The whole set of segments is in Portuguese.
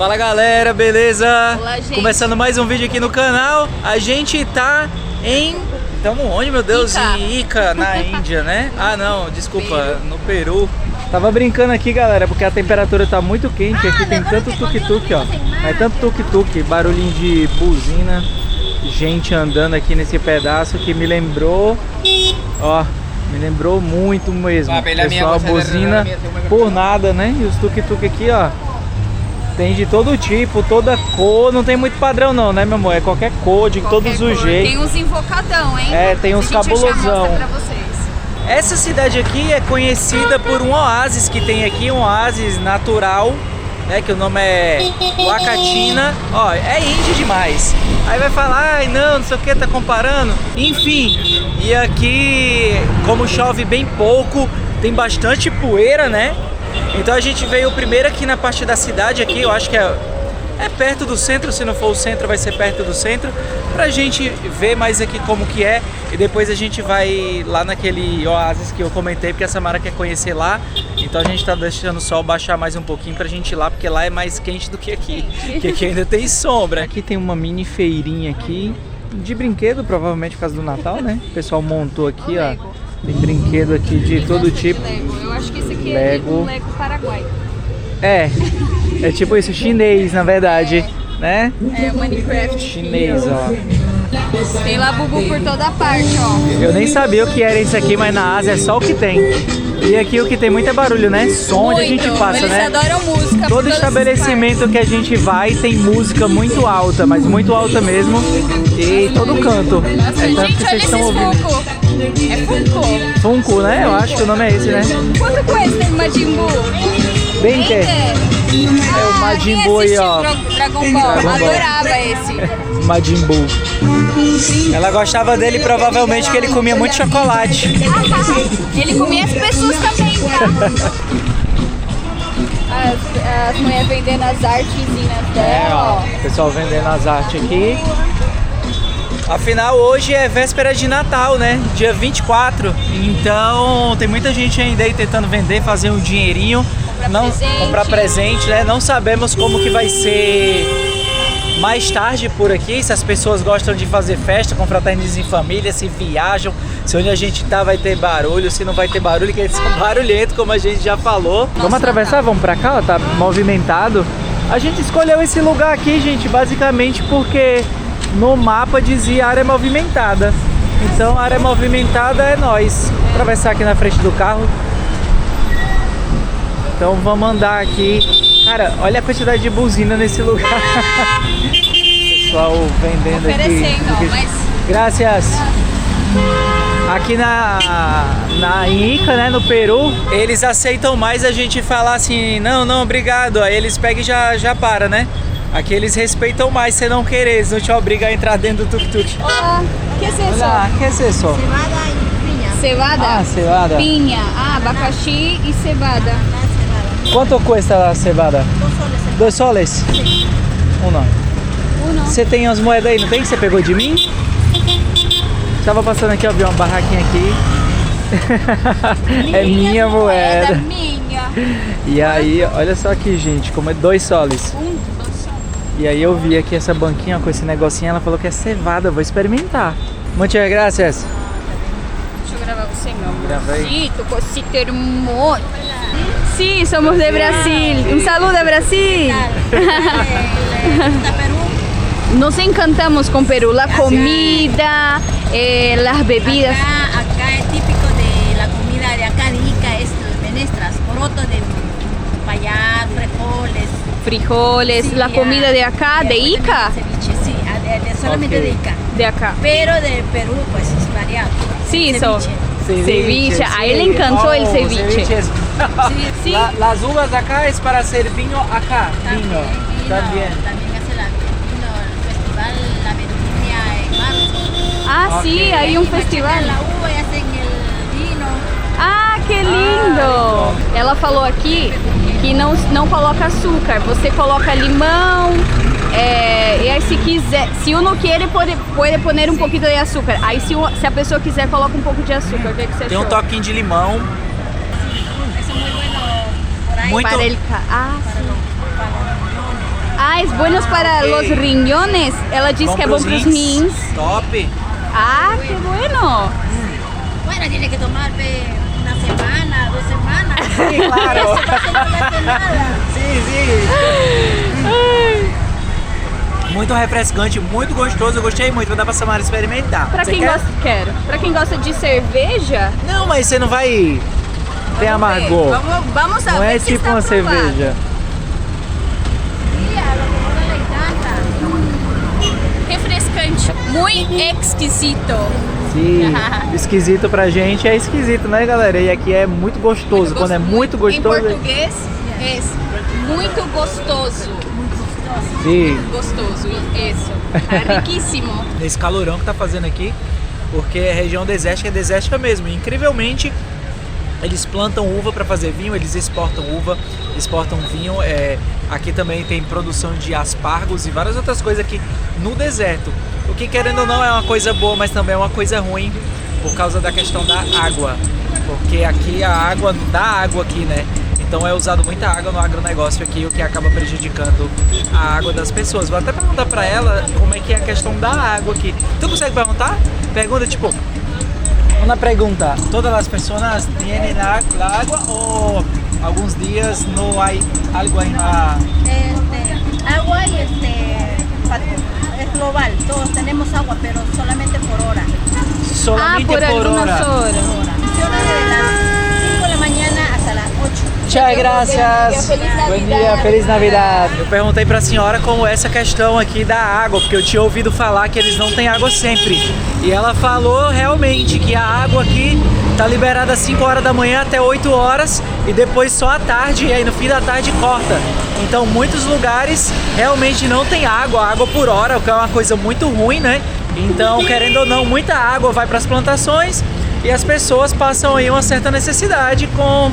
Fala galera, beleza? Olá, gente. Começando mais um vídeo aqui no canal. A gente tá em... Estamos onde, meu Deus? Ica. Em Ica, na Índia, né? Ah não, desculpa, no Peru. Tava brincando aqui, galera, porque a temperatura tá muito quente. Aqui tem tanto tuk-tuk, ó. É tanto tuk-tuk, barulhinho de buzina, gente andando aqui nesse pedaço que me lembrou, ó, me lembrou muito mesmo. Pessoal, buzina por nada, né? E os tuk-tuk aqui, ó, tem de todo tipo, toda cor, não tem muito padrão não, né, meu amor? É qualquer cor, de todos os jeitos. Tem uns invocadão, hein? É, tem uns cabulosão. Pra vocês. Essa cidade aqui é conhecida por um oásis que tem aqui, um oásis natural, né, que o nome é Wakatina. Ó, é índio demais. Aí vai falar, ai não sei o que, tá comparando. Enfim, e aqui, como chove bem pouco, tem bastante poeira, né? Então a gente veio primeiro aqui na parte da cidade, aqui, eu acho que é perto do centro, se não for o centro vai ser perto do centro, pra gente ver mais aqui como que é, e depois a gente vai lá naquele oásis que eu comentei, porque a Samara quer conhecer lá, então a gente tá deixando o sol baixar mais um pouquinho pra gente ir lá, porque lá é mais quente do que aqui, porque aqui ainda tem sombra. Aqui tem uma mini feirinha aqui, de brinquedo, provavelmente por causa do Natal, né? O pessoal montou aqui, ó, tem brinquedo aqui de todo tipo. Eu acho que esse aqui Lego. é um Lego Paraguai. É tipo isso, chinês na verdade, né? É o Minecraft. Chinês, ó. Tem lá bubu por toda parte, ó. Eu nem sabia o que era isso aqui, mas na Ásia é só o que tem. E aqui o que tem muito é barulho, né? Som onde a gente passa, Eles né? adoram música. Todo estabelecimento que a gente vai tem música muito alta, mas muito alta mesmo. E todo canto. Nossa, É tanto gente, que olha vocês estão esses ouvindo. Funko. É Funko. Funko, né? Eu acho que o nome é esse, né? Quanto custa o Majin Buu? 20. É o Majin Buu aí, ó. Dragon Ball. Dragon Ball. Adorava esse. Majin Buu. Ela gostava dele provavelmente porque ele comia muito chocolate. Ele comia as pessoas também, tá? As mulheres vendendo as artezinhas dela, ó. O pessoal vendendo as artes aqui. Afinal, hoje é véspera de Natal, né? Dia 24. Então, tem muita gente ainda aí tentando vender, fazer um dinheirinho. Comprar presente, né? Não sabemos como que vai ser mais tarde por aqui, se as pessoas gostam de fazer festa, confraterniza em família, se viajam, se onde a gente tá vai ter barulho, se não vai ter barulho, que eles são barulhentos, como a gente já falou. Vamos atravessar? Vamos pra cá, ó, tá movimentado. A gente escolheu esse lugar aqui, gente, basicamente porque no mapa dizia área movimentada. Então, área movimentada é nós. Vou atravessar aqui na frente do carro. Então vamos andar aqui. Cara, olha a quantidade de buzina nesse lugar. Pessoal vendendo Oferecendo, aqui. ó, mas... Graças. Aqui na Ica, né, no Peru, eles aceitam mais a gente falar assim, não, não, obrigado. Aí eles pegam e já para, né? Aqui eles respeitam mais se não querer, eles não te obrigam a entrar dentro do tuk-tuk. Olá, que é isso? Olá, que é isso? Cebada e pinha. Cevada? Ah, cevada. Pinha. Ah, abacaxi e cevada. Quanto custa a cevada? 2 soles? Sim. Não. Uno. Você tem as moedas aí, não tem? Que você pegou de mim? Tava passando aqui, ó, vi uma barraquinha aqui. É minha moeda. Minha. E aí, olha só aqui, gente, como é 2 soles. E aí eu vi aqui essa banquinha ó, com esse negocinho, ela falou que é cevada, eu vou experimentar. Muchas gracias. Deixa eu gravar você, meu amor. Grava aí. Sí, tu cosita hermosa. Sí, somos de Brasil. Un saludo de Brasil. Nos encantamos con Perú, la comida, las bebidas. Acá es típico de la comida de acá de Ica, es menestras, poroto de payá, Frijoles, sí, la comida de acá, de Ica. Ceviche, sí, solamente Ok. de Ica. De acá. Pero de Perú, pues es variado. Sí, Ceviche. Ceviche. A él le encantó el ceviche. Sí, sí. Las uvas acá es para hacer vino acá. Vino. También. También hace el festival La Vendimia en marzo. Ah, sí, Ok. hay un Machacan festival. la uva y hacen el vino. Ah, que lindo! Ela falou aqui que não coloca açúcar, você coloca limão, e aí se quiser, se uno quiere pode poner um pouquinho de açúcar. Aí se a pessoa quiser coloca um pouco de açúcar. O que você Tem achou? um toquinho de limão. Eso es muy bueno por ahí. Muito. Para ele, ah, para sim. los riñones. Ah, es bueno para ok. los riñones. Ela diz que é bom pros pros rins. Top. Ah, que bueno. Bueno, tiene que tomar una semana, 2 semanas. Sí, claro. No le hace nada. Sim, sim. Muito refrescante, muito gostoso. Eu gostei muito. Vou dar pra Samara experimentar. Pra Você quem quer? gosta, quero. Pra quem gosta de cerveja, Não, mas você não vai ter amargor. Vamos a Não ver é se tipo está uma aprovado. cerveja. Sí, a lo mejor le encanta. Refrescante, muito exquisito. Sim. Esquisito pra gente é esquisito, né, galera? E aqui é muito gostoso. Quando é muito gostoso. Em português, é muito gostoso. Sim. Gostoso, isso. Tá riquíssimo. Nesse calorão que tá fazendo aqui, porque é região desértica, é desértica mesmo. E, incrivelmente, eles plantam uva para fazer vinho, eles exportam uva, exportam vinho. Aqui também tem produção de aspargos e várias outras coisas aqui no deserto. O que, querendo ou não, é uma coisa boa, mas também é uma coisa ruim por causa da questão da água. Porque aqui a água, não dá água aqui, né? Então é usado muita água no agronegócio aqui, o que acaba prejudicando a água das pessoas. Vou até perguntar pra ela como é que é a questão da água aqui. Tu consegue perguntar? Pergunta tipo, uma pergunta, todas as pessoas têm água ou alguns dias não há água na... Agua y es global, todos tenemos agua, pero solamente por hora. Solamente por algumas horas. Funciona desde las 5 de la mañana hasta las 8. Tchau, graças. Bom dia, Feliz Navidad. Eu perguntei pra senhora como é essa questão aqui da água, porque eu tinha ouvido falar que eles não têm água sempre. E ela falou realmente que a água aqui tá liberada às 5 horas da manhã até 8 horas e depois só à tarde, e aí no fim da tarde corta. Então muitos lugares realmente não tem água por hora, o que é uma coisa muito ruim, né? Então, querendo ou não, muita água vai para as plantações e as pessoas passam aí uma certa necessidade com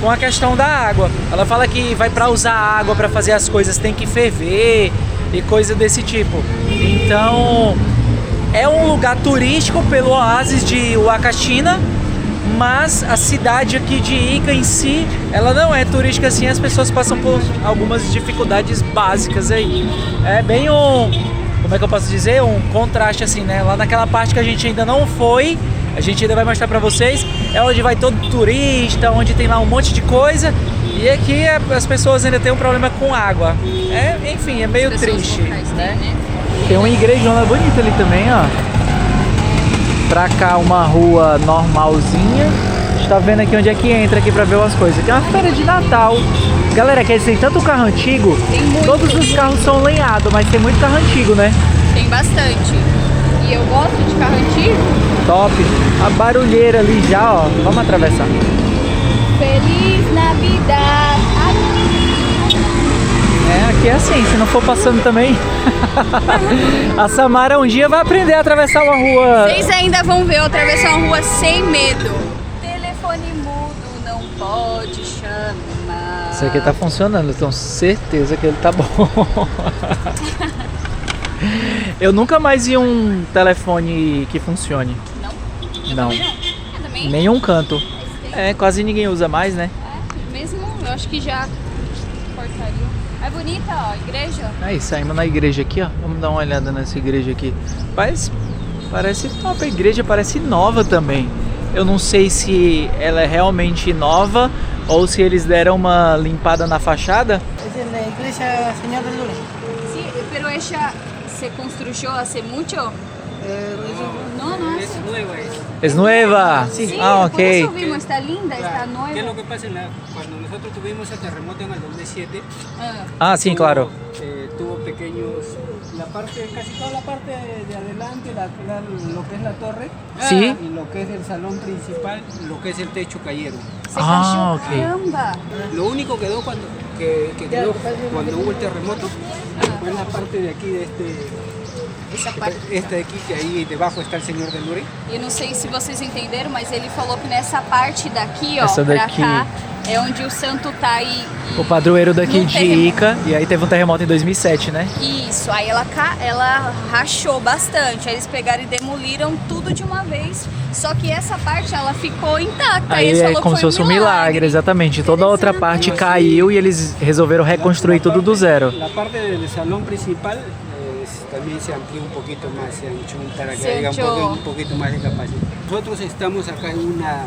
a questão da água. Ela fala que vai para usar água para fazer as coisas, tem que ferver e coisa desse tipo. Então, é um lugar turístico pelo oásis de Huacachina, mas a cidade aqui de Ica em si, ela não é turística assim, as pessoas passam por algumas dificuldades básicas aí. É bem como é que eu posso dizer? Um contraste assim, né? Lá naquela parte que a gente ainda não foi, a gente ainda vai mostrar pra vocês, é onde vai todo turista, onde tem lá um monte de coisa, e aqui as pessoas ainda têm um problema com água. Enfim, é meio triste, né? Tem uma igrejona bonita ali também, ó. Pra cá uma rua normalzinha. A gente tá vendo aqui onde é que entra aqui pra ver umas coisas. Aqui é uma feira de Natal. Galera, quer dizer, tanto carro antigo, todos os carros são lenhados, mas tem muito carro antigo, né? Tem bastante. E eu gosto de carro antigo. Top. A barulheira ali já, ó. Vamos atravessar. Feliz Navidad. Aqui é assim, se não for passando também. A Samara um dia vai aprender a atravessar uma rua. Vocês ainda vão ver eu atravessar uma rua sem medo. Telefone mudo não pode chamar. Isso aqui tá funcionando, eu tenho certeza que ele tá bom. Eu nunca mais vi um telefone que funcione. Não? Não. Eu também. Nenhum canto. Quase ninguém usa mais, né? Mesmo, eu acho que já cortaria. É bonita, ó, igreja. Aí, saímos na igreja aqui, ó. Vamos dar uma olhada nessa igreja aqui. Parece top, a igreja parece nova também. Eu não sei se ela é realmente nova ou se eles deram uma limpada na fachada. Es la iglesia Señor del Lourdes. Sí, pero ella se construyó hace mucho. No, no hace. Es nueva. Sí, Ah, por eso ok. vimos, está linda, está nueva. ¿Qué es lo que pasa? Cuando nosotros tuvimos el terremoto en el 2007, Ah, Ah, sim, claro. tuvo pequeños, casi toda la parte de adelante, lo que es la torre, Sí. y lo que es el salón principal, lo que es el techo cayeron. se Ah, cayó, ok. caramba. Lo único que quedó cuando hubo el terremoto fue en la parte de aquí de Essa parte. este de aquí, que ahí debajo está el Señor del Lourdes. Eu não sei se vocês entenderam, mas ele falou que nessa parte daqui, ó, Essa pra daqui. cá, é onde o santo tá e O padroeiro daqui No de terremoto. Ica. E aí teve um terremoto em 2007, né? Isso. Isso, aí ela rachou bastante. Aí eles pegaram e demoliram tudo de uma vez. Só que essa parte ela ficou intacta. Aí eles é falou como que se foi fosse um milagre, exatamente. Toda a outra parte caiu e eles resolveram reconstruir tudo do zero. La parte del salón principal también se amplió un poquito más, se anchó para que Se haya anchó. un poquito más de capacidad. Nosotros estamos acá en una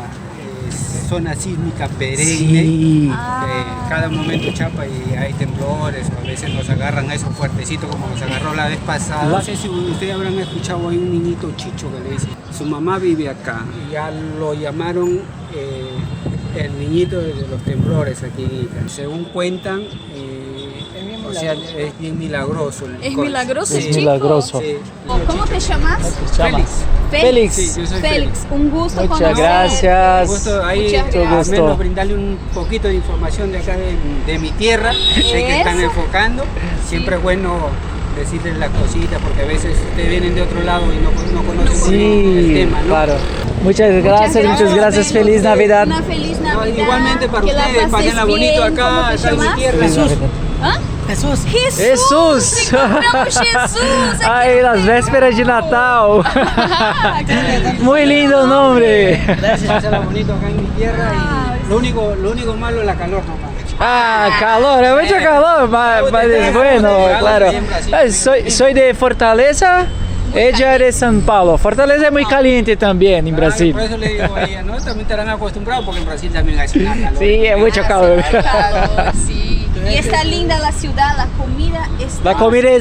zona sísmica perenne. Sí. Cada momento chapa y hay temblores, a veces nos agarran a eso fuertecito como nos agarró la vez pasada. No sé si ustedes habrán escuchado, hay un niñito Chicho que le dice, su mamá vive acá, ya lo llamaron el niñito de los temblores aquí en Ica. Según cuentan, o sea, es bien milagroso. Es milagroso, Es Chico? milagroso. Sí. ¿Cómo te llamas? Félix. Félix. Sí, yo soy Félix, un gusto Muchas conocerte. gracias. Gusto ahí Muchas al gracias. menos brindarle un poquito de información de acá de mi tierra. Sé que están Eso. enfocando. Siempre es bueno decirles las cositas porque a veces ustedes vienen de otro lado y no conocen el Sí, tema, ¿no? claro. Muchas gracias. Feliz Navidad. Una feliz No, Navidad. igualmente para que la ustedes, pases pásenla bonito bien. acá, ¿Cómo te acá en mi llamas? tierra. Feliz Navidad. ¿Ah? Jesús. Jesús. Encontramos Jesús. aqui Aí, no nas Peru. vésperas de Natal. Muy lindo nombre. Gracias, pásenla bonito acá en mi tierra y lo único malo es la calor nomás. Ah, calor, é muito calor, mas é bueno, claro. Soy de Fortaleza, ella de São Paulo. Fortaleza é muito caliente também em Brasil. Por eso le digo a ella, ¿no? También estarán acostumbrados porque en Brasil también hace una calor. Sim, é muito calor. Calor, sí. Y está linda la ciudad, la comida está... A comida é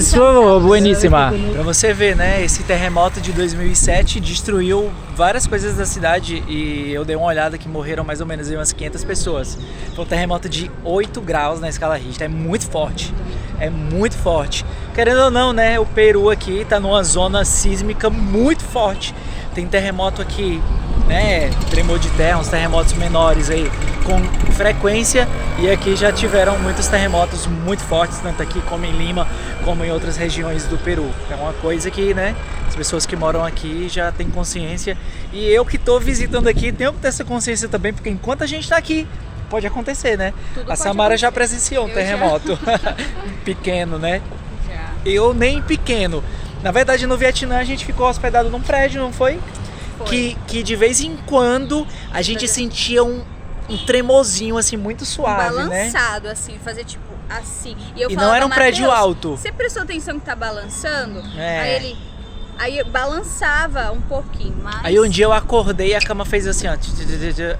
bueníssima. Pra você ver, né? Esse terremoto de 2007 destruiu várias coisas da cidade e eu dei uma olhada que morreram mais ou menos umas 500 pessoas. Foi um terremoto de 8 graus na escala Richter, é muito forte. É muito forte. Querendo ou não, né? O Peru aqui tá numa zona sísmica muito forte. Tem terremoto aqui, né? Tremor de terra, uns terremotos menores aí com frequência, e aqui já tiveram muitos terremotos muito fortes, tanto aqui como em Lima, como em outras regiões do Peru. É uma coisa que, né, as pessoas que moram aqui já têm consciência, e eu que estou visitando aqui tenho que ter essa consciência também, porque enquanto a gente está aqui, pode acontecer, né? Tudo A pode Samara já acontecer. presenciou um Eu terremoto pequeno, né? Já. Eu nem pequeno. Na verdade, no Vietnã a gente ficou hospedado num prédio, não foi? Foi. Que de vez em quando a gente sentia um tremorzinho assim muito suave, né? Balançado, assim, fazer tipo assim. Eu E não falava, era um prédio "Mateus, alto." Você prestou atenção que tá balançando? É. Aí balançava um pouquinho, mas... Aí um dia eu acordei e a cama fez assim, ó.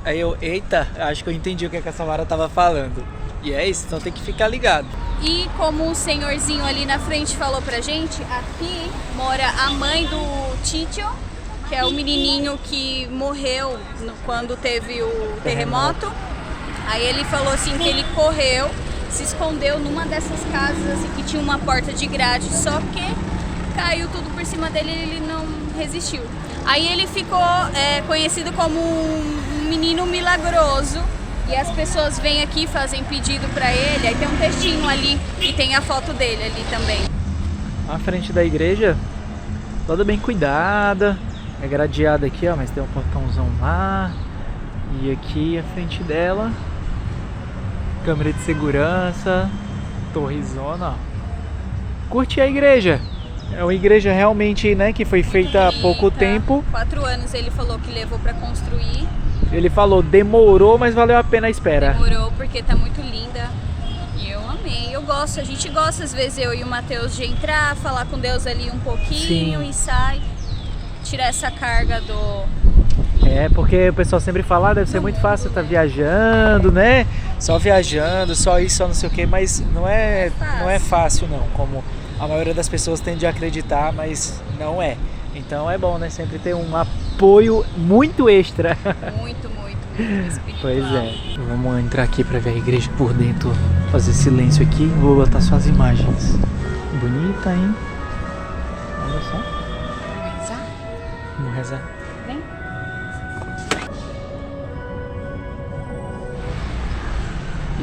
Aí eu, eita, acho que eu entendi o que a Samara tava falando. E é isso, então tem que ficar ligado. E como o senhorzinho ali na frente falou pra gente, aqui mora a mãe do Chicho, que é o menininho que morreu quando teve o terremoto. Aí ele falou assim que ele correu, se escondeu numa dessas casas assim, que tinha uma porta de grade, só que caiu tudo por cima dele e ele não resistiu. Aí ele ficou conhecido como um menino milagroso. E as pessoas vêm aqui, fazem pedido pra ele, aí tem um textinho ali e tem a foto dele ali também. A frente da igreja, toda bem cuidada, é gradeada aqui, ó, mas tem um portãozão lá. E aqui a frente dela, câmera de segurança, torrezona, ó. Curte a igreja. É uma igreja realmente, né, que foi feita há pouco tempo. 4 anos ele falou que levou pra construir. Ele falou, demorou, mas valeu a pena a espera. Demorou porque tá muito linda. E eu amei. Eu gosto, a gente gosta às vezes, eu e o Matheus, de entrar, falar com Deus ali um pouquinho. Sim. E sai, tirar essa carga do... É, porque o pessoal sempre fala, deve ser muito fácil estar viajando, né? Só viajando, só isso, só não sei o que, mas não é fácil não, como a maioria das pessoas tende a acreditar, mas não é. Então é bom, né? Sempre ter um apoio muito extra. Muito, muito, muito espiritual. Pois é. Vamos entrar aqui para ver a igreja por dentro, fazer silêncio aqui. Vou botar só as imagens. Bonita, hein? Olha só. Vamos rezar? Vamos rezar. Vem.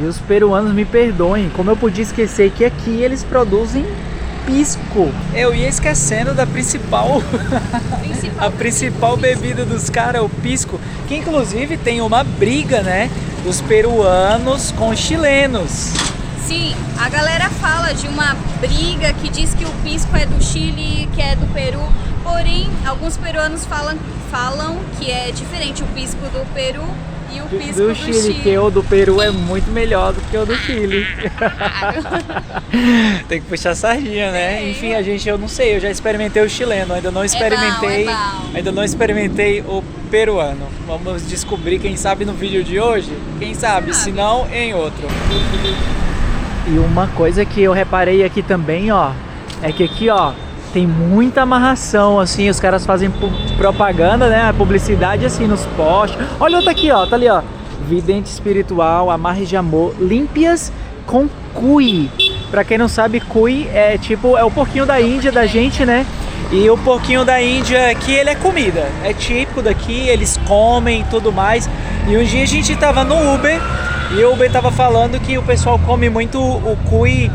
E os peruanos me perdoem, como eu podia esquecer que aqui eles produzem pisco. Eu ia esquecendo da a principal bebida dos caras, o pisco, que inclusive tem uma briga, né, dos peruanos com os chilenos. Sim, a galera fala de uma briga que diz que o pisco é do Chile, que é do Peru, porém, alguns peruanos falam que é diferente o pisco do Peru e o pisco do Chile. Que o do Peru é muito melhor do que o do Chile. Tem que puxar a sardinha, né? Enfim, eu não sei, eu já experimentei o chileno, ainda não experimentei, ainda não experimentei o peruano. Vamos descobrir, quem sabe no vídeo de hoje, quem sabe, se não em outro. E uma coisa que eu reparei aqui também, ó, é que aqui, ó, tem muita amarração, assim, os caras fazem propaganda, né, publicidade, assim, nos postes. Olha outra aqui, ó, tá ali, ó, vidente espiritual, amarres de amor, límpias com cuy. Pra quem não sabe, cuy é tipo, é o porquinho da Índia da gente, né, e o porquinho da Índia aqui, ele é comida, é típico daqui, eles comem e tudo mais. E um dia a gente tava no Uber, e o Uber tava falando que o pessoal come muito o cuy,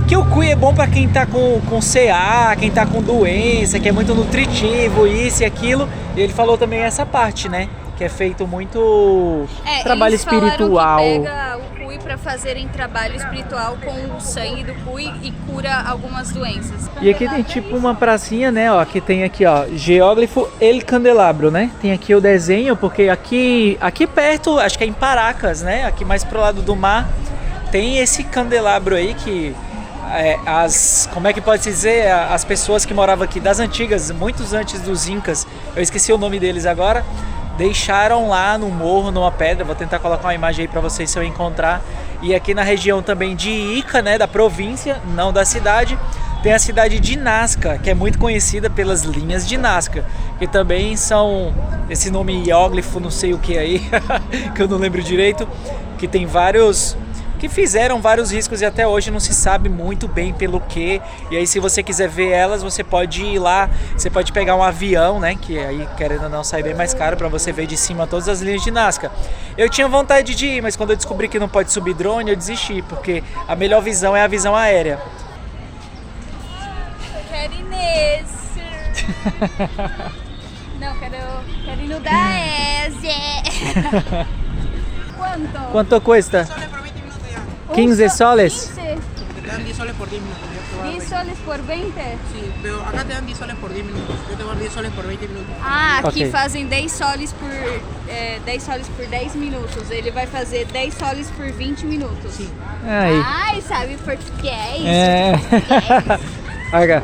que o cuy é bom para quem tá com CA, quem tá com doença, que é muito nutritivo, isso e aquilo. E ele falou também essa parte, né? Que é feito muito trabalho espiritual. Que pega o cuy para fazerem trabalho espiritual com o sangue do cuy e cura algumas doenças. E aqui tem tipo uma pracinha, né? Ó, que tem aqui, ó, Geóglifo El Candelabro, né? Tem aqui o desenho, porque aqui perto, acho que é em Paracas, né? Aqui mais pro lado do mar, tem esse candelabro aí que como é que pode se dizer, as pessoas que moravam aqui das antigas, muitos antes dos Incas, eu esqueci o nome deles agora, deixaram lá no morro, numa pedra. Vou tentar colocar uma imagem aí para vocês se eu encontrar. E aqui na região também de Ica, né, da província, não da cidade, tem a cidade de Nazca, que é muito conhecida pelas linhas de Nazca, que também são esse nome hieróglifo, não sei o que aí, que eu não lembro direito, que tem vários que fizeram vários riscos e até hoje não se sabe muito bem pelo que. E aí, se você quiser ver elas, você pode ir lá, você pode pegar um avião, né, que aí, querendo ou não, sai bem mais caro para você ver de cima todas as linhas de Nazca. Eu tinha vontade de ir, mas quando eu descobri que não pode subir drone, eu desisti, porque a melhor visão é a visão aérea. Quero ir nesse. Não, quero ir no da ESE. Quanto custa? 15 soles? te dan 10 soles por 10 minutos. 10 soles por 20? Sí, pero acá te dan 10 soles por 10 minutos. Yo te voy a dar 10 soles por 20 minutos. Ah, aqui Ok. fazem 10 soles por 10 minutos. Ele vai fazer 10 soles por 20 minutos. Sim. Aí. Ai, sabe português? É. Aga.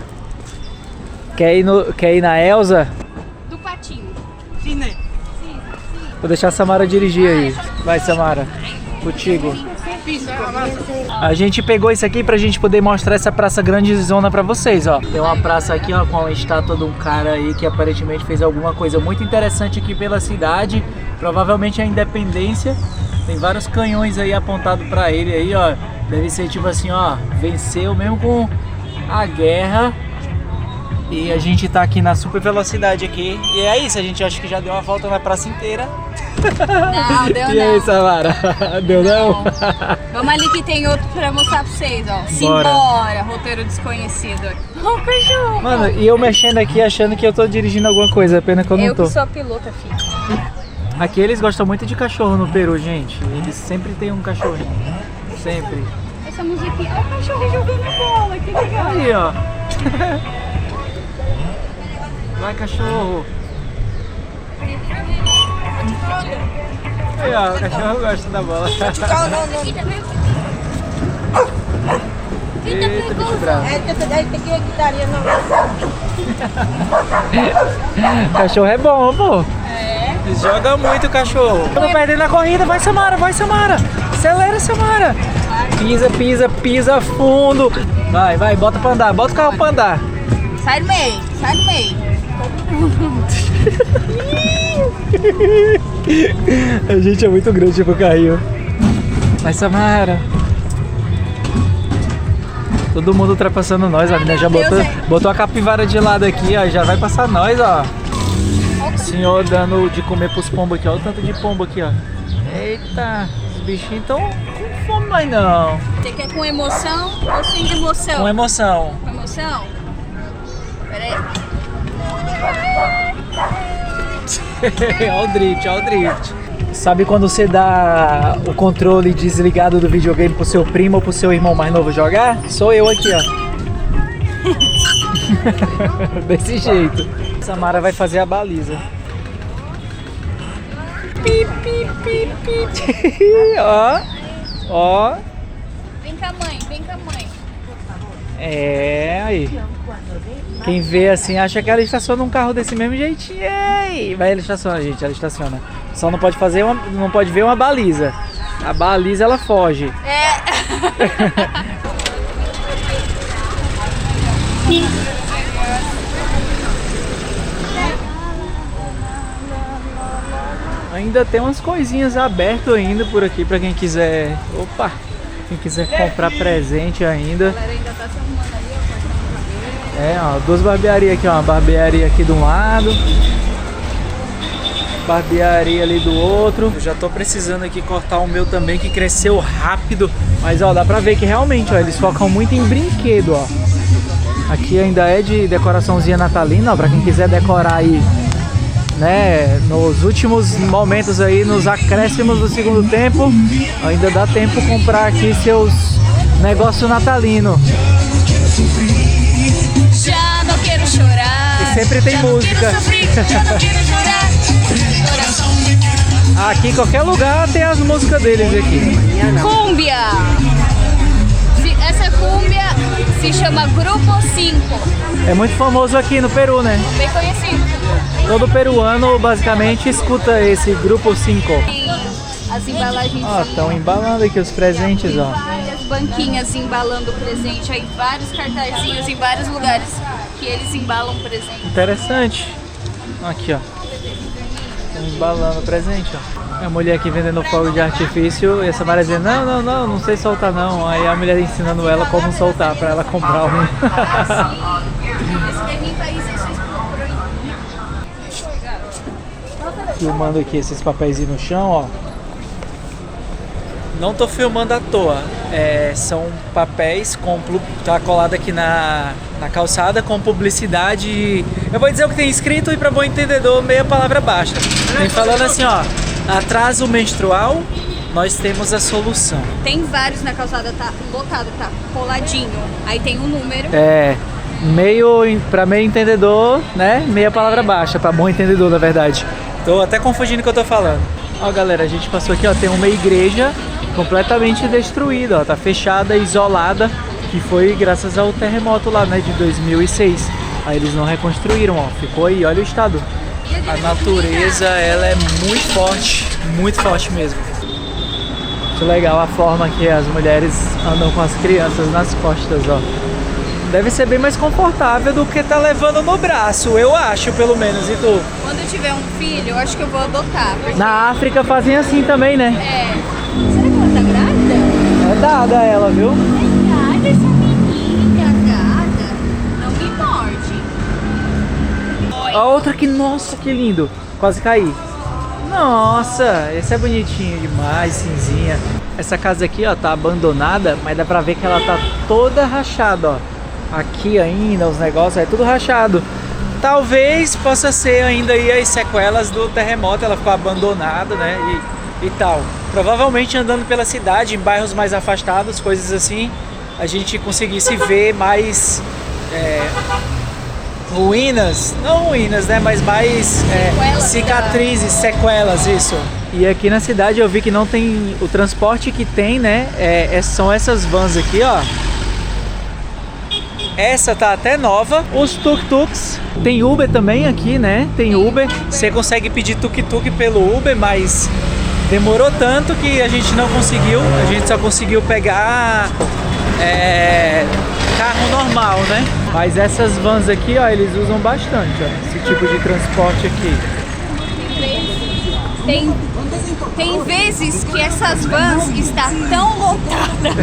Quer ir na Elsa? Do patinho. Sí, né? Vou deixar a Samara dirigir aí. Vai, Samara. Contigo. Pisa, avanza. A gente pegou isso aqui pra gente poder mostrar essa praça grandezona pra vocês, ó. Tem uma praça aqui, ó, com uma estátua de um cara aí que aparentemente fez alguma coisa muito interessante aqui pela cidade. Provavelmente a Independência. Tem vários canhões aí apontados pra ele aí, ó. Deve ser tipo assim, ó, venceu mesmo com a guerra. E a gente tá aqui na super velocidade aqui. E é isso, a gente acha que já deu uma volta na praça inteira. Não, deu E aí, não. Samara? Deu não? Vamos ali que tem outro pra mostrar pra vocês, ó. Bora. Simbora, roteiro desconhecido. Ó, o cachorro. Mano, e eu mexendo aqui achando que eu tô dirigindo alguma coisa, pena que eu não Eu tô. que sou a pilota, filho. Aqui eles gostam muito de cachorro no Peru, gente. Eles sempre tem um cachorrinho. Sempre. Essa musiquinha. Olha o cachorro jogando bola, que legal. Aí, ó. Vai, cachorro. Aí, ó, o cachorro gosta da bola. Eita, bicho bravo. Cachorro é bom, pô. É. Eles jogam muito cachorro. Tô perdendo a corrida, vai, Samara, vai, Samara. Acelera, Samara. Pisa, pisa, pisa fundo. Vai, vai, bota pra andar, bota o carro pra andar. Sai do meio, sai do meio. A gente é muito grande pro carrinho. Vai, Samara. Todo mundo ultrapassando nós, a menina já meu Deus, botou a capivara de lado aqui, ó. Já vai passar nós, ó. O senhor dando de comer pros pombos aqui, ó. O tanto de pombo aqui, ó. Eita, os bichinhos estão com fome, mas não. Você quer com emoção ou sem emoção? Com emoção. Com emoção? Pera aí. Ó o drift, ó o drift. Sabe quando você dá o controle desligado do videogame pro seu primo ou pro seu irmão mais novo jogar? Sou eu aqui, ó. Desse jeito. Samara vai fazer a baliza. Pi, pi, pi, pi. Ó, ó. Vem com a mãe, vem com a mãe. É, aí. Quem vê assim acha que ela estaciona um carro desse mesmo jeitinho. Ei! Mas ela estaciona, gente, ela estaciona. Só não pode fazer não pode ver uma baliza. A baliza ela foge. Ainda tem umas coisinhas abertas ainda por aqui pra quem quiser. Opa! Quem quiser comprar presente ainda. A galera ainda tá se arrumando ali, ó. É, ó, duas barbearias aqui, ó. Uma barbearia aqui de um lado, barbearia ali do outro. Eu já tô precisando aqui cortar o meu também, que cresceu rápido. Mas ó, dá pra ver que realmente, ó, eles focam muito em brinquedo, ó. Aqui ainda é de decoraçãozinha natalina, ó, pra quem quiser decorar aí, né, nos últimos momentos aí, nos acréscimos do segundo tempo, ainda dá tempo comprar aqui seus negócios natalinos. Já não quero chorar. E sempre tem música. Aqui em qualquer lugar tem as músicas deles aqui. Cúmbia. Essa cúmbia se chama Grupo 5. É muito famoso aqui no Peru, né? Bem conhecido. Todo peruano basicamente escuta esse Grupo 5. Tem as embalagens. Ó, estão embalando aqui os presentes, ó. Várias banquinhas embalando o presente. Aí vários cartazinhos em vários lugares que eles embalam o presente. Interessante. Aqui, ó. Estão embalando o presente, ó. A mulher aqui vendendo fogo de artifício e a Samara dizendo, não sei soltar não. Aí a mulher ensinando ela como soltar pra ela comprar um. Esse daí em país é proibido. Filmando aqui esses papéis no chão, ó. Não tô filmando à toa. São papéis tá colado aqui na calçada com publicidade. Eu vou dizer o que tem escrito e para bom entendedor, meia palavra baixa. Tem falando assim, ó. Atraso menstrual, nós temos a solução. Tem vários na calçada, tá lotado, tá coladinho. Aí tem um número. Pra meio entendedor, né? Meia palavra baixa, pra bom entendedor, na verdade. Tô até confundindo o que eu tô falando. Ó, galera, a gente passou aqui, ó, tem uma igreja completamente destruída, ó, tá fechada, isolada, que foi graças ao terremoto lá, né, de 2006. Aí eles não reconstruíram, ó, ficou aí, olha o estado. A natureza, ela é muito forte mesmo. Muito legal a forma que as mulheres andam com as crianças nas costas, ó. Deve ser bem mais confortável do que tá levando no braço, eu acho, pelo menos. E tu? Quando eu tiver um filho, eu acho que eu vou adotar. Porque... Na África fazem assim também, né? Será que ela tá grávida? É dada ela, viu? Ai, essa menina gata. Não me morde. A outra que, nossa, que lindo. Quase caí. Nossa, esse é bonitinho demais, cinzinha. Essa casa aqui, ó, tá abandonada, mas dá pra ver que ela tá toda rachada, ó. Aqui ainda, os negócios, é tudo rachado. Talvez possa ser ainda aí as sequelas do terremoto, ela ficou abandonada, né, e tal. Provavelmente andando pela cidade, em bairros mais afastados, coisas assim, a gente conseguisse ver mais ruínas, não ruínas, né, mas mais cicatrizes, sequelas, isso. E aqui na cidade eu vi que não tem, o transporte que tem, né, são essas vans aqui, ó. Essa tá até nova. Os tuk-tuks. Tem Uber também aqui, né? Tem Uber. Você consegue pedir tuk-tuk pelo Uber, mas demorou tanto que a gente não conseguiu. A gente só conseguiu pegar carro normal, né? Mas essas vans aqui, ó, eles usam bastante, ó, esse tipo de transporte aqui. Tem vezes que essas vans estão tão lotadas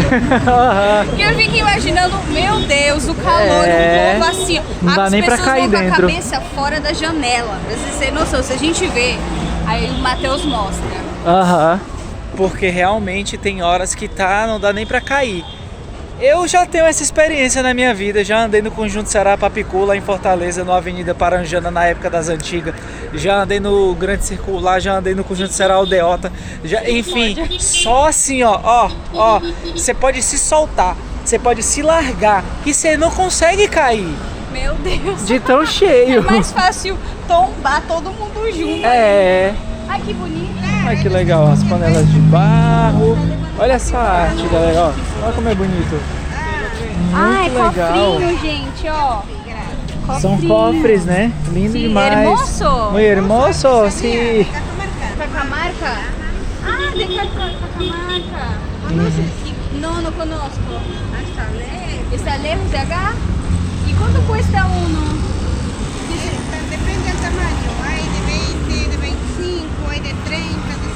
que eu fico imaginando, meu Deus, o calor, o povo assim, não dá nem pra cair vão dentro. Com a cabeça fora da janela. Você tem noção, se a gente vê, aí o Matheus mostra. Porque realmente tem horas que não dá nem pra cair. Eu já tenho essa experiência na minha vida, já andei no Conjunto Ceará Papicu, lá em Fortaleza, na Avenida Paranjana, na época das antigas, já andei no Grande Circular, já andei no Conjunto Ceará Aldeota, enfim, só assim, ó, você pode se soltar, você pode se largar, que você não consegue cair. Meu Deus. De tão cheio. É mais fácil tombar todo mundo junto. É. Ai, que bonito. Olha que legal, as panelas de barro. Olha essa arte, galera, ó. Olha como é bonito. Ai, Muito legal. cofrinho, gente, ó. São Cofrinho. cofres, né? Lindo Sí, demais. hermoso. Muy hermoso, sí. Cacamarca. Ah, de Cacamarca. No, no conozco. ¿Está lejos de acá? ¿Y cuánto cuesta uno? Depende del tamaño, hay de 20, de 25, hay de 30, de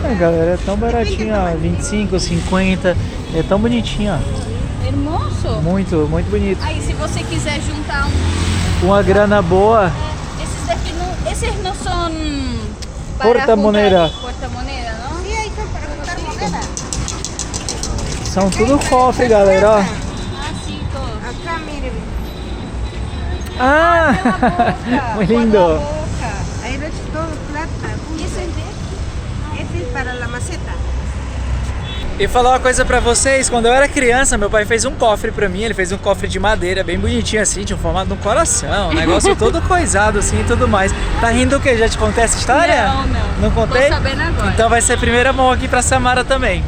50. É, galera, é tão baratinho, ó. 25, 50. É tão bonitinho, ó. Hermoso. Muito, muito bonito. Aí, se você quiser juntar Uma grana boa. esses daqui não, esses não são Porta-moneda. Porta-moneda, não? Sí, ahí son para juntar moneda. São tudo cofre, galera, ó. Ah, sim, todos. Acá, mire. Ah! Muito lindo. Boca. Ahí lo he hecho todo plata. E esse é de? Ese es para la maceta. E falar uma coisa pra vocês, quando eu era criança, meu pai fez um cofre pra mim, ele fez um cofre de madeira, bem bonitinho assim, tinha um formato de um coração, um negócio todo coisado assim e tudo mais. Tá rindo o quê? Já te contei essa história? Não, não. Não contei? Tô sabendo agora. Então vai ser a primeira mão aqui pra Samara também.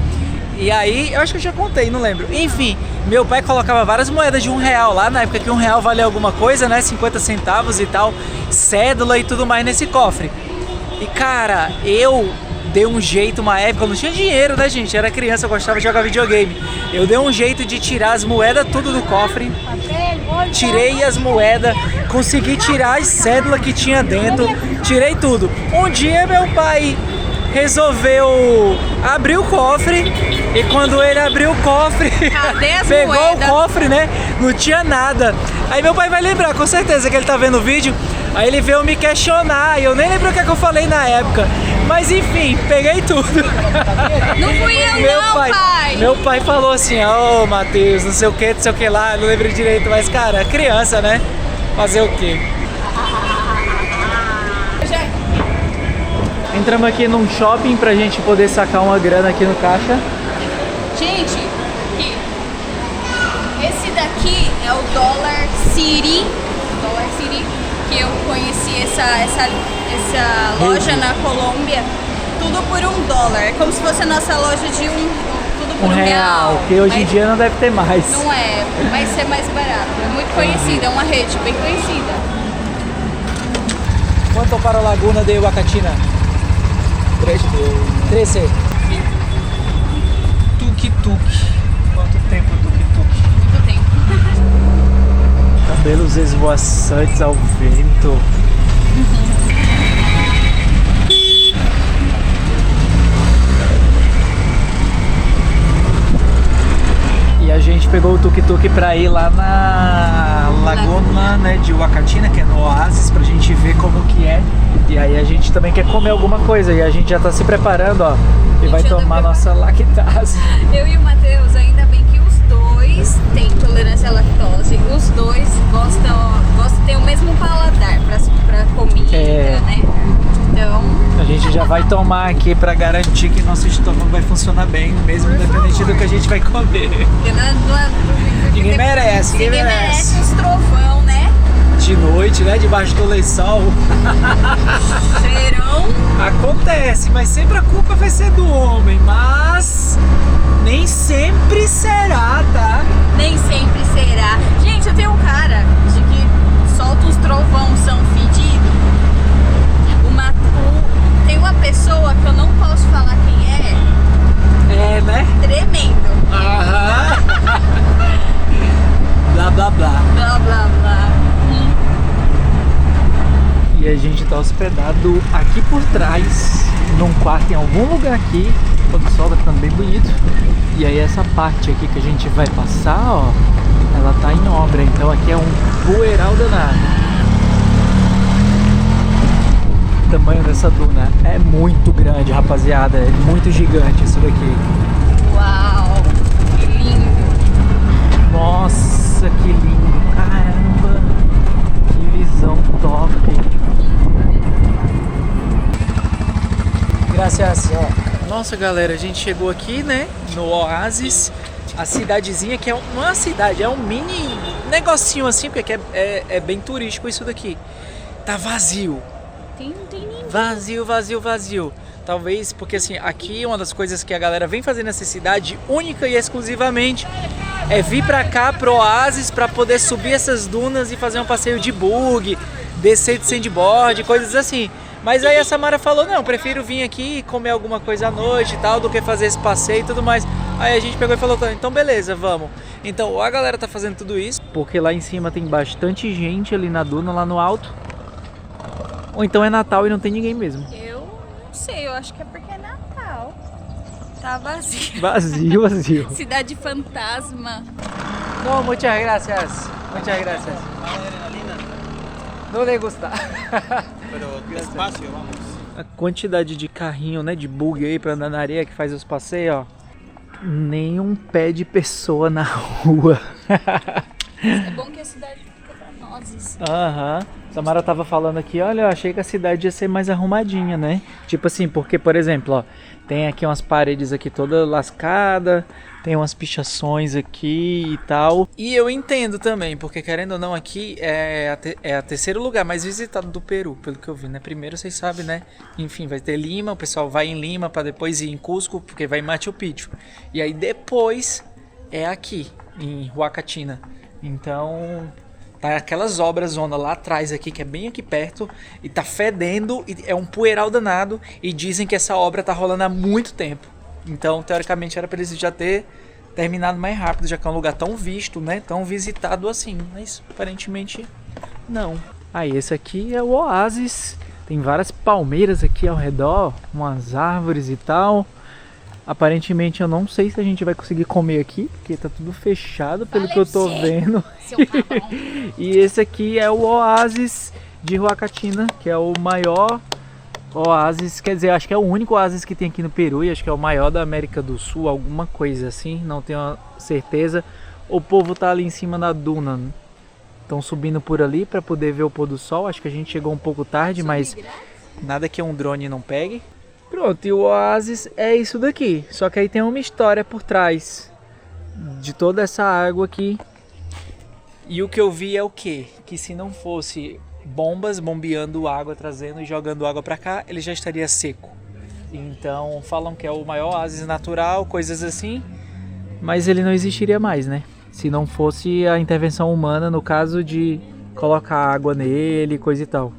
E aí, eu acho que eu já contei, não lembro. Enfim, meu pai colocava várias moedas de R$1 lá, na época que R$1 valia alguma coisa, né? 50 centavos e tal, cédula e tudo mais nesse cofre. E cara, eu dei um jeito, uma época, eu não tinha dinheiro, né, gente? Eu era criança, eu gostava de jogar videogame. Eu dei um jeito de tirar as moedas tudo do cofre. Tirei as moedas, consegui tirar as cédulas que tinha dentro, tirei tudo. Um dia meu pai resolveu abrir o cofre e quando ele abriu o cofre, Cadê as pegou moedas? o cofre, né? Não tinha nada. Aí meu pai vai lembrar, com certeza que ele tá vendo o vídeo. Aí ele veio me questionar e eu nem lembro o que eu falei na época. Mas enfim, peguei tudo. Não fui eu não, pai. Meu pai falou assim, ô Matheus, não sei o que lá, não lembro direito, mas cara, criança, né? Fazer o quê? Entramos aqui num shopping pra gente poder sacar uma grana aqui no caixa. Gente, aqui. Esse daqui é o Dollar City. Dollar City, que eu conheci essa loja na Colômbia. Tudo por $1. É como se fosse a nossa loja de tudo por R$1, que hoje em Mas dia não deve ter mais. não é, vai ser mais barato. É muito conhecida, é uma rede bem conhecida. Quanto para a Laguna de Huacatina? 13. Tuk-tuk. Quanto tempo tuk-tuk? Muito tempo. Cabelos esvoaçantes ao vento. E a gente pegou o tuk-tuk pra ir lá na Laguna, né, de Huacatina, que é no Oasis, pra gente ver como que é. E aí a gente também quer comer alguma coisa e a gente já tá se preparando, ó. E vai tomar nossa lactase. Eu e o Matheus, ainda bem que os dois têm intolerância à lactose. Os dois gostam de ter o mesmo paladar pra comida, né? Então, A gente já vai tomar aqui pra garantir que nosso estômago vai funcionar bem, mesmo independente do que a gente vai comer. Ninguém merece, ninguém ninguém merece. merece uns trovão, né? De noite, né? Debaixo do lençol. Verão. Acontece, mas sempre a culpa vai ser do homem. Mas nem sempre será, tá? Nem sempre será. Gente, eu tenho um cara de que solta os trovão, são fedidos. Tem uma pessoa que eu não posso falar quem é. É, né? Tremendo. Aham. Blá, blá, blá. Blá, blá, blá. E a gente tá hospedado aqui por trás, num quarto em algum lugar aqui. O sol tá ficando bem bonito. E aí essa parte aqui que a gente vai passar, ó, ela tá em obra. Então aqui é um poeiral danado. O tamanho dessa duna é muito grande, rapaziada. É muito gigante isso daqui. Uau, que lindo. Nossa, que lindo, caramba, que visão top. Graças. Nossa, galera, a gente chegou aqui, né, no Oásis, a cidadezinha que é uma cidade, é um mini negocinho assim, porque é bem turístico isso daqui. Tá vazio. Não tem ninguém. Vazio. Talvez porque assim, aqui uma das coisas que a galera vem fazer nessa cidade única e exclusivamente é vir pra cá pro Oásis pra poder subir essas dunas e fazer um passeio de bug, descer de sandboard, coisas assim. Mas aí a Samara falou, não, prefiro vir aqui comer alguma coisa à noite e tal, do que fazer esse passeio e tudo mais. Aí a gente pegou e falou, então beleza, vamos. Então, ou a galera tá fazendo tudo isso, porque lá em cima tem bastante gente ali na duna, lá no alto. Ou então é Natal e não tem ninguém mesmo. Eu não sei, eu acho que é porque é Natal. Tá vazio. Vazio. Cidade fantasma. No, muchas gracias. Não le gusta. Pero despacio, vamos. A quantidade de carrinho, né, de bug aí pra andar na areia que faz os passeios, ó. Nem um pé de pessoa na rua. É bom que a cidade fica pra nós. Aham. Samara tava falando aqui, olha, eu achei que a cidade ia ser mais arrumadinha, né? Tipo assim, porque, por exemplo, ó, tem aqui umas paredes aqui toda lascada, tem umas pichações aqui e tal. E eu entendo também, porque querendo ou não, aqui é a terceiro lugar mais visitado do Peru, pelo que eu vi, né? Primeiro, vocês sabem, né? Enfim, vai ter Lima, o pessoal vai em Lima para depois ir em Cusco, porque vai em Machu Picchu. E aí depois é aqui, em Huacachina. Então... tá aquelas obras zona lá atrás aqui, que é bem aqui perto, e tá fedendo, e é um poeiral danado, e dizem que essa obra tá rolando há muito tempo. Então, teoricamente, era pra eles já ter terminado mais rápido, já que é um lugar tão visto, né, tão visitado assim, mas aparentemente não. Aí, esse aqui é o Oásis, tem várias palmeiras aqui ao redor, umas árvores e tal. Aparentemente eu não sei se a gente vai conseguir comer aqui, porque tá tudo fechado pelo que eu tô vendo. E esse aqui é o Oásis de Huacachina, que é o maior oásis, quer dizer, acho que é o único oásis que tem aqui no Peru e acho que é o maior da América do Sul, alguma coisa assim, não tenho certeza. O povo tá ali em cima da duna, estão subindo por ali para poder ver o pôr do sol. Acho que a gente chegou um pouco tarde, mas nada que um drone não pegue. Pronto, e o oásis é isso daqui, só que aí tem uma história por trás de toda essa água aqui. E o que eu vi é o quê? Que se não fosse bombas bombeando água, trazendo e jogando água pra cá, ele já estaria seco. Então falam que é o maior oásis natural, coisas assim, mas ele não existiria mais, né? Se não fosse a intervenção humana, no caso de colocar água nele, coisa e tal.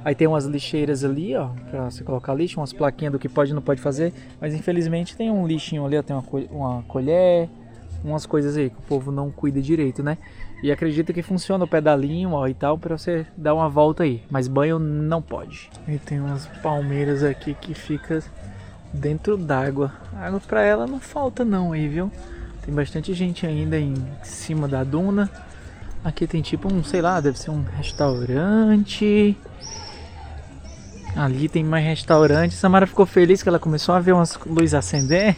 Aí tem umas lixeiras ali, ó, pra você colocar lixo, umas plaquinhas do que pode e não pode fazer. Mas infelizmente tem um lixinho ali, ó, tem uma colher, umas coisas aí que o povo não cuida direito, né? E acredita que funciona o pedalinho, ó, e tal, pra você dar uma volta aí. Mas banho não pode. E tem umas palmeiras aqui que fica dentro d'água. Água pra ela não falta não aí, viu? Tem bastante gente ainda em cima da duna. Aqui tem tipo um, sei lá, deve ser um restaurante. Ali tem mais restaurante. Samara ficou feliz que ela começou a ver umas luzes acendendo.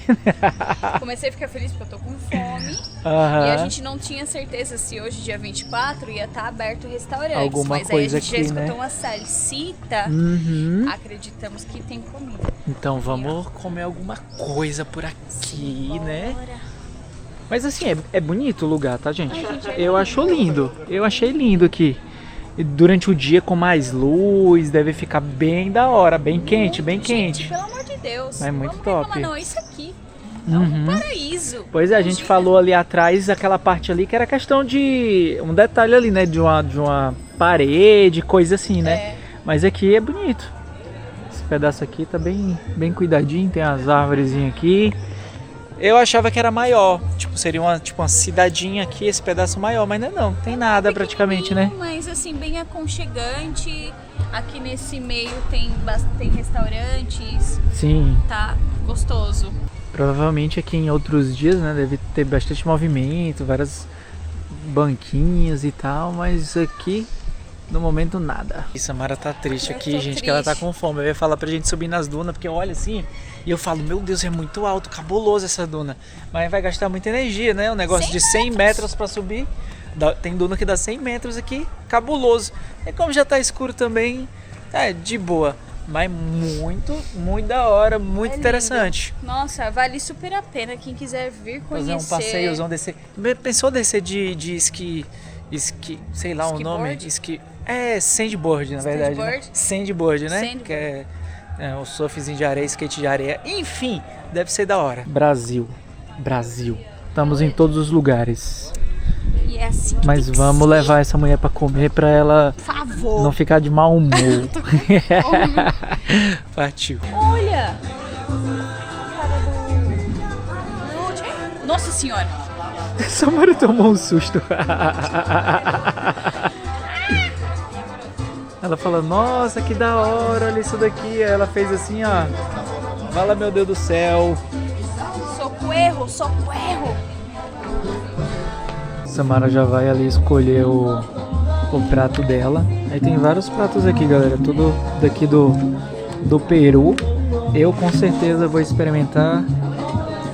Comecei a ficar feliz porque eu tô com fome. Aham. E a gente não tinha certeza se hoje, dia 24, ia estar aberto restaurantes. Alguma mas coisa aí a gente aqui, já escutou né? uma salsita. Uhum. Acreditamos que tem comida. Então vamos comer alguma coisa por aqui, né? Mas assim, é bonito o lugar, tá, gente? Eu acho lindo. Eu achei lindo aqui. E durante o dia com mais luz, deve ficar bem da hora, bem quente, bem quente. Gente, pelo amor de Deus. É muito Vamos top. reclamar, não, isso aqui é um paraíso. Pois é, a gente falou ali atrás, aquela parte ali, que era questão de um detalhe ali, né? De uma parede, coisa assim, né? É. Mas aqui é bonito. Esse pedaço aqui tá bem cuidadinho, tem as árvores aqui. Eu achava que era maior, tipo, seria uma cidadinha aqui, esse pedaço maior, mas não, tem nada praticamente, né? Mas assim, bem aconchegante. Aqui nesse meio tem restaurantes. Sim. Tá gostoso. Provavelmente aqui em outros dias, né, deve ter bastante movimento, várias banquinhas e tal, mas aqui No momento, nada. E Samara tá triste aqui, gente, que ela tá com fome. Eu ia falar pra gente subir nas dunas, porque olha assim, e eu falo, meu Deus, é muito alto, cabuloso essa duna. Mas vai gastar muita energia, né? Um negócio de 100 metros pra subir. Tem duna que dá 100 metros aqui, cabuloso. E como já tá escuro também, é de boa. Mas muito da hora, muito interessante. Nossa, vale super a pena quem quiser vir conhecer. Fazer um passeiozão, descer. Pensou descer de esqui, sei lá o nome? Esqui. É sandboard, na verdade. Né? Sandboard, né? Sandboard. Que é o surfzinho de areia, skate de areia. Enfim, deve ser da hora. Brasil. Estamos em todos os lugares. E é assim que Mas vamos levar essa mulher pra comer, pra ela não ficar de mau humor. Partiu. Olha! Nossa senhora! Samara tomou um susto. Ela falou, nossa, que da hora, olha isso daqui. Aí ela fez assim, ó. Fala, meu Deus do céu. Socorro! Samara já vai ali escolher o prato dela. Aí tem vários pratos aqui, galera. Tudo daqui do Peru. Eu com certeza vou experimentar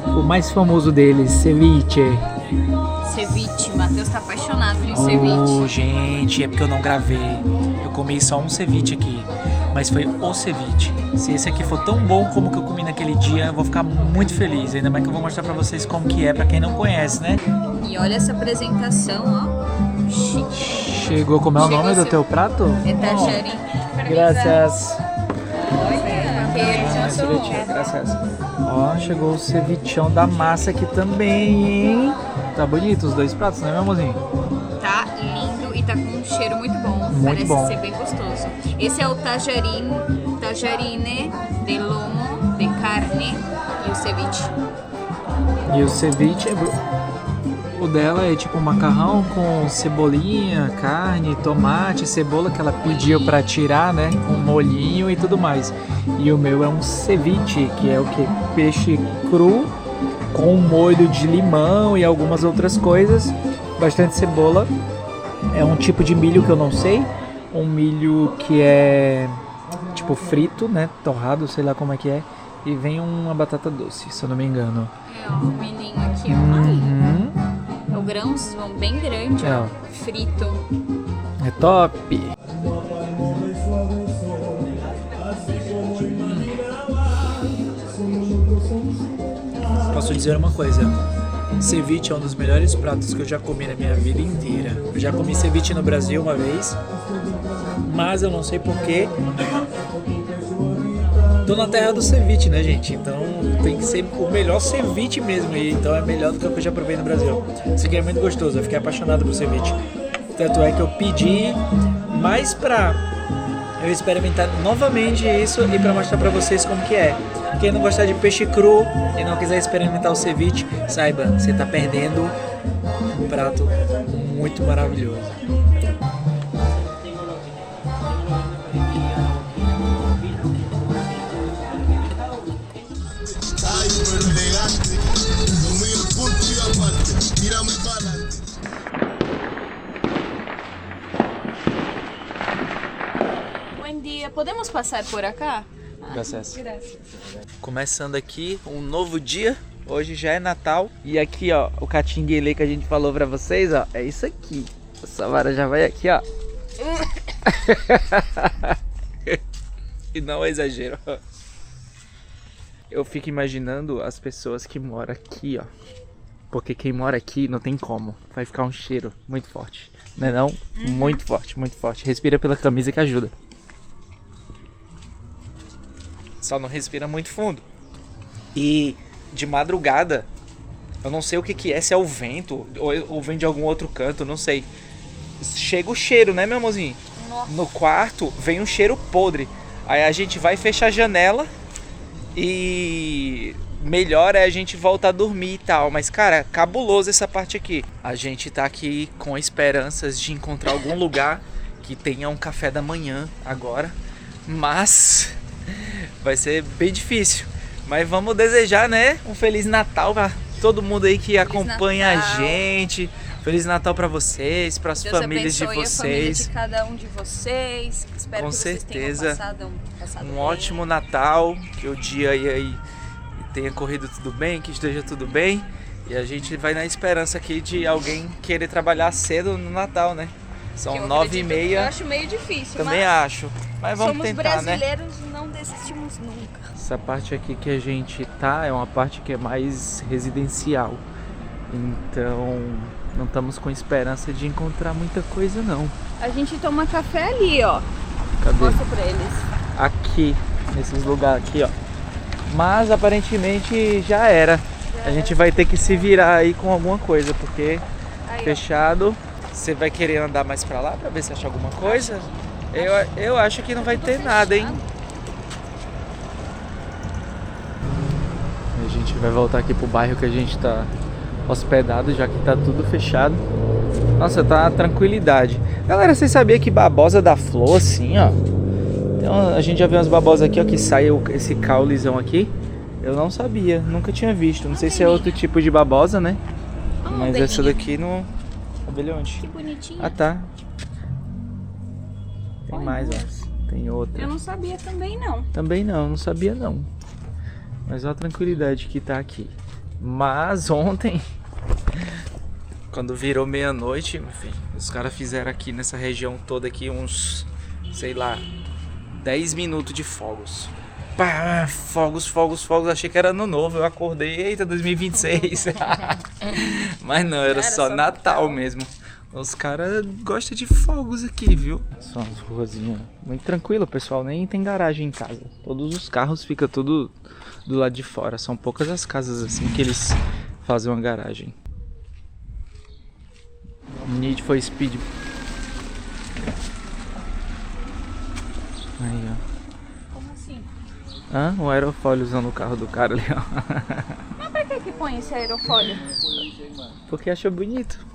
o mais famoso deles, ceviche. Ceviche, Matheus tá apaixonado por ceviche. Gente, é porque eu não gravei. Eu comi só um ceviche aqui, mas foi o ceviche. Se esse aqui for tão bom como o que eu comi naquele dia, eu vou ficar muito feliz. Ainda mais que eu vou mostrar pra vocês como que é, pra quem não conhece, né? E olha essa apresentação, ó. Chique. Chegou, como é o nome do teu prato? É tajarim. Graças. Olha, Graças. Ó, chegou o cevichão da massa aqui também, hein? Tá bonito os dois pratos, né, meu amorzinho? tá lindo e tá com um cheiro muito bom. Muito Parece bom. ser bem gostoso. Esse é o tajarine de lomo de carne e o ceviche. E o ceviche, o dela é tipo um macarrão com cebolinha, carne, tomate, cebola que ela pediu pra tirar, né? Com molhinho e tudo mais. E o meu é um ceviche, que é o que? Peixe cru com molho de limão e algumas outras coisas. Bastante cebola. É um tipo de milho que eu não sei. Um milho que é tipo frito, né? Torrado, sei lá como é que é. E vem uma batata doce, se eu não me engano. É, ó, o milhinho aqui, ó. O grãozão bem grande, ó. Frito. É top! Posso dizer uma coisa, ceviche é um dos melhores pratos que eu já comi na minha vida inteira. Eu já comi ceviche no Brasil uma vez, mas eu não sei porquê. Tô na terra do ceviche, né, gente? Então tem que ser o melhor ceviche mesmo, e então é melhor do que o que eu já provei no Brasil. Isso aqui é muito gostoso, eu fiquei apaixonado por ceviche. Tanto é que eu pedi mais pra eu experimentar novamente isso e pra mostrar pra vocês como que é. Quem não gostar de peixe cru e não quiser experimentar o ceviche, saiba, você tá perdendo um prato muito maravilhoso. Bom dia, podemos passar por acá? Graças. Começando aqui um novo dia. Hoje já é Natal. E aqui, ó, o catinguele que a gente falou pra vocês, ó, é isso aqui. A Samara já vai aqui, ó. E não é exagero. Eu fico imaginando as pessoas que moram aqui, ó. Porque quem mora aqui não tem como. Vai ficar um cheiro muito forte. Não é não? Muito forte, muito forte. Respira pela camisa que ajuda. Só não respira muito fundo. E de madrugada, eu não sei o que que é, se é o vento ou vem de algum outro canto, não sei. Chega o cheiro, né, meu amorzinho? Nossa. No quarto vem um cheiro podre. Aí a gente vai fechar a janela e melhor é a gente voltar a dormir e tal. Mas, cara, cabuloso essa parte aqui. A gente tá aqui com esperanças de encontrar algum lugar que tenha um café da manhã agora. Mas vai ser bem difícil. Mas vamos desejar, né, um Feliz Natal pra todo mundo aí que acompanha a gente. Feliz Natal pra vocês, pras Deus famílias de abençoe a família vocês. de cada um de vocês. Espero Com que vocês certeza. tenham passado Um bem. ótimo Natal, que o dia aí tenha corrido tudo bem, que esteja tudo bem. E a gente vai na esperança aqui de alguém querer trabalhar cedo no Natal, né? São Eu 9h30. Eu acho meio difícil, Também mas acho. Mas vamos somos tentar, né? brasileiros, não desistimos nunca. Essa parte aqui que a gente tá é uma parte que é mais residencial. Então não estamos com esperança de encontrar muita coisa não. A gente toma café ali, ó. Cadê? Mostra pra eles. Aqui, nesses lugares aqui, ó. Mas aparentemente já era. A gente vai ter que se virar aí com alguma coisa, porque Aí, ó. fechado. Você vai querer andar mais pra lá pra ver se acha alguma coisa? Eu acho que não vai ter nada, hein? A gente vai voltar aqui pro bairro que a gente tá hospedado, já que tá tudo fechado. Nossa, tá uma tranquilidade. Galera, vocês sabiam que babosa dá flor assim, ó? Então, a gente já viu umas babosas aqui, ó, que sai esse caulezão aqui. Eu não sabia, nunca tinha visto. Não sei se é outro tipo de babosa, né? Mas essa daqui não... Abelha onde? Que bonitinha. Ah, tá. Tem Olha, mais, duas. ó. Tem outra. Eu não sabia também, não. Também não sabia não. Mas olha a tranquilidade que tá aqui. Mas ontem, quando virou meia-noite, enfim, os caras fizeram aqui nessa região toda aqui uns, sei lá, 10 minutos de fogos. Pá, fogos, fogos, fogos. Achei que era ano novo. Eu acordei, eita, 2026. Mas não, era só Natal mesmo. Os caras gostam de fogos aqui, viu? São as ruazinhas muito tranquilo, pessoal. Nem tem garagem em casa. Todos os carros ficam tudo do lado de fora. São poucas as casas assim que eles fazem uma garagem. Need for Speed. Aí, ó. Como assim? Hã? Um aerofólio usando o carro do cara ali, ó. Mas pra que põe esse aerofólio? Porque acha bonito.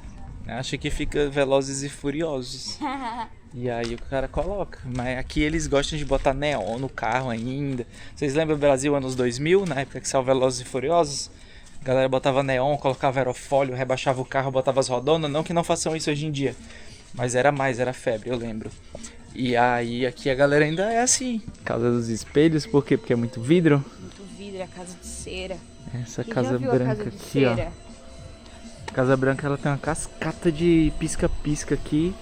Acha que fica Velozes e Furiosos. E aí o cara coloca. Mas aqui eles gostam de botar neon no carro ainda. Vocês lembram do Brasil anos 2000? Na época que saiu Velozes e Furiosos? A galera botava neon, colocava aerofólio, rebaixava o carro, botava as rodonas. Não que não façam isso hoje em dia. Mas era febre, eu lembro. E aí aqui a galera ainda é assim. Casa dos espelhos, por quê? Porque é muito vidro. Muito vidro, é a casa de cera. Essa Quem casa já viu branca a casa de aqui, ó. cera? Casa Branca, ela tem uma cascata de pisca-pisca aqui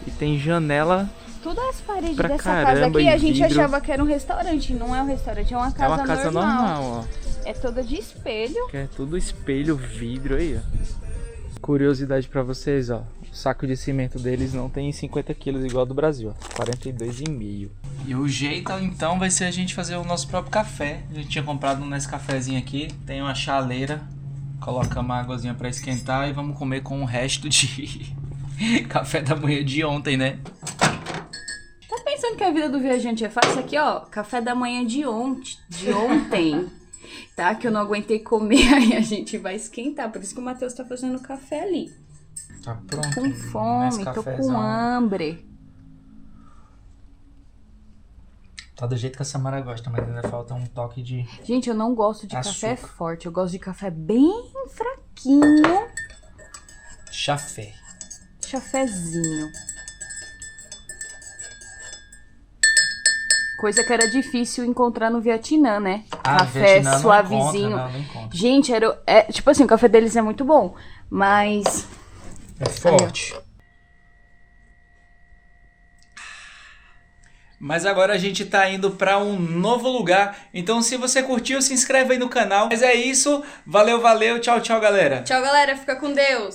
e tem janela. Todas as paredes Pra dessa casa caramba, aqui e a gente vidro. achava que era um restaurante. Não é um restaurante, é uma É casa, uma casa normal, ó. É toda de espelho. Que é tudo espelho, vidro aí, ó. Curiosidade pra vocês, ó. O saco de cimento deles não tem 50 quilos igual ao do Brasil, ó. 42,5. E o jeito, então, vai ser a gente fazer o nosso próprio café. A gente tinha comprado um Nescafézinho aqui. Tem uma chaleira. Colocamos uma águazinha pra esquentar e vamos comer com o resto de café da manhã de ontem, né? Tá pensando que a vida do viajante é fácil? Aqui, ó, café da manhã de ontem, tá? Que eu não aguentei comer, aí a gente vai esquentar. Por isso que o Matheus tá fazendo café ali. Tá pronto. Com fome, tô com hambre. Tá do jeito que a Samara gosta, mas ainda falta um toque de... Gente, eu não gosto de açúcar. café forte. Eu gosto de café bem fraquinho. Chafé. Chafezinho. Coisa que era difícil encontrar no Vietnã, né? Café Vietnã suavezinho. Não encontra. Gente, tipo assim, o café deles é muito bom, mas... É forte. Mas agora a gente tá indo pra um novo lugar. Então se você curtiu, se inscreve aí no canal. Mas é isso. Valeu, valeu. Tchau, tchau, galera. Tchau, galera. Fica com Deus.